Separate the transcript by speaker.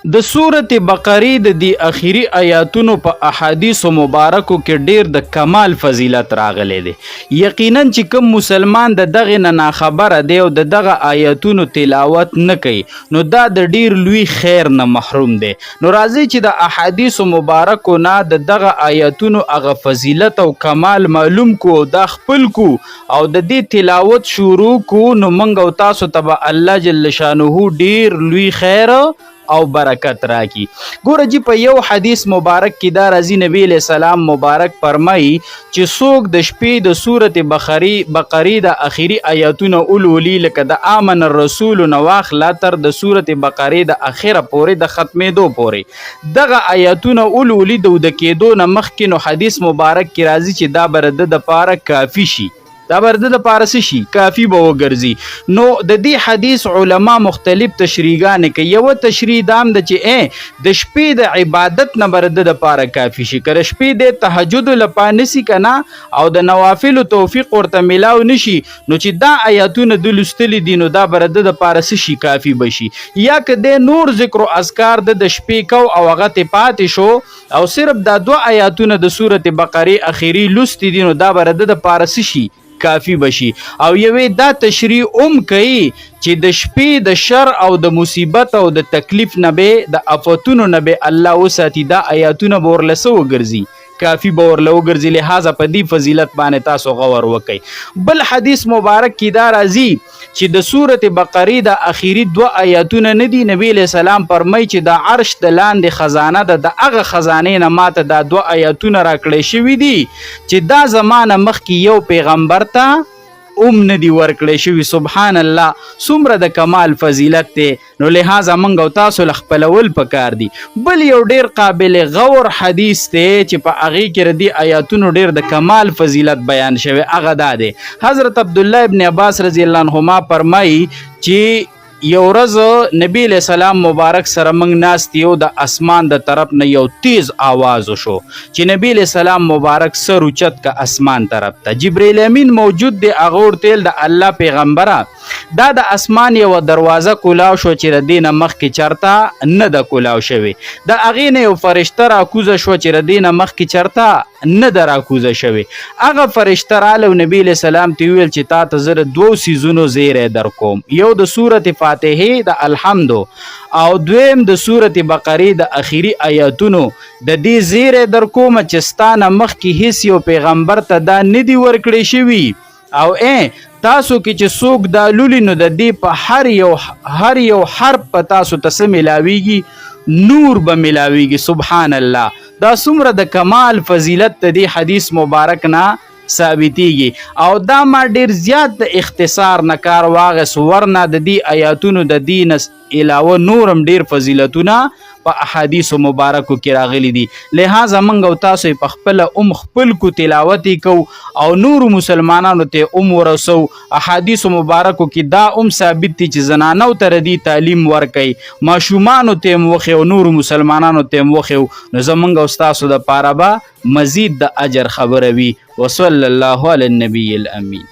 Speaker 1: د سورة بقره د دی اخیری آیاتونو په احادیث مبارکو کې ډیر د کمال فضیلت راغلی دی. یقینا چې کوم مسلمان د دغه نه ناخبره دی او د دغه آیاتونو تلاوت نه کوي نو دا د ډیر لوی خیر نه محروم دی. نو راځي چې د احادیث مبارکو نه د دغه آیاتونو هغه فضیلت او کمال معلوم کو او دا خپل کو او د دې تلاوت شروع کو نو موږ او تاسو ته الله جل شانه ډیر لوی خیر او برکت راکی. ګوره جی په یو حدیث مبارک کې دا راځي نبی علیہ السلام مبارک فرمایي چې څوک د شپې د سورة بقره د اخیری آیاتونه اولولي لکه د آمن الرسول نو واخله تر د سورة بقره د اخره پورې د ختمېدو پورې دغه آیاتونه اولولي د کېدو نه مخکې نو حدیث مبارک کې راځي چې دا برده د پاره کافی شي، دا برده د پاره شي کافی به وګرځي. نو د دې حدیث علما مختلف تشریحګانې کوي. یو تشریح دام د چې د شپې د عبادت نه برده د پاره کافی شي، که شپې د تهجد لپاره نسی کنه او د نوافل توفیق ورته ملاو نشي نو چې دا آیاتونه د لستل دي نو دا برده د پاره شي کافی بشي. یا که د نور ذکر او اذکار د شپې کو او هغه ته پاتې شو او صرف دا دوه آیاتونه د سورة بقره اخیری لست دي نو دا برده د پاره شي کافی بشي. او یوې دا تشریح کوي چې د شپې د شر او د مصیبت او د تکلیف نه به د آفتونو نه به الله وساتي، دا آیاتونه به ورله څه وګرځي کافی به ورله وګرځي. لہذا په دې فضیلت باندې تاسو غور وکئ. بل حدیث مبارک کې دا راځي چې د سورة بقره د اخیری دوه آیاتونه نه دي، نبی علیہ السلام فرمایي چې د عرش د لاندې خزانه ده د هغه خزانې نه ماته دا دوه آیاتونه راکړی شوي دي چې دا زمانه مخکې یو پیغمبر ته نه دی ورکړی شوي. سبحان الله څومره د کمال فضیلت دی. نو لہذا موږ او تاسو خپلول پکار دي. بل یو ډیر قابل غور حدیث دی چې په هغې کې ردي آیاتونو ډیر د کمال فضیلت بیان شوی، هغه دا دی حضرت عبدالله ابن عباس رضی الله عنهما فرمایي چې یو ورځ نبی علیہ السلام مبارک سره موږ ناست یو د اسمان د طرف نه یو تیز آواز شو چې نبی علیہ السلام مبارک سر اوچت کا اسمان طرف ته. جبرئیل امین موجود دی، هغه ورتل د الله پیغمبره دا د اسمان یو دروازه کولاو شو چې د دینه مخکې چرته نه د کولاو شوی، د هغې نه یو فرشته راکوزه شو چې د دینه مخکې چرته نه د راکوزه شوی. هغه فرشته راله نبی علیہ السلام ته ویل چې تا ته زه دوو څیزونو زیری در کوم، یو د سورة فاتحه د الحمد او دویم د سورة بقره د اخیری آیاتونو د دې زیری در کوم چې ستانه مخکې هیڅ یو پیغمبر ته دا نه دی ورکړی شوي او تاسو کې چې څوک دا لولي نو د دې په هر یو حرف په تاسو ته ملاویږي، نور به ملاویږي. سبحان الله دا څومره د کمال فضیلت د دې حدیث مبارک نه ثابتیږي. او دا ما ډیر زیات د اختصار نه کار واغس، ورنه د دې آیاتونو د دین علاوه نورم ډیر فضیلتونه په احادیث مبارکو کې راغلي دي. لہذا موږ او تاسو په خپل کو تلاوت کو او نور مسلمانانو ته ورسو. احادیث مبارکو کې دا ثابت دي چې زنانو ته ردي تعلیم ورکي، ماشومانو ته موخه او نور مسلمانانو ته موخه، نو زمونږ او تاسو د پاره به مزید د اجر خبروي. وصلی الله علی النبی الامین.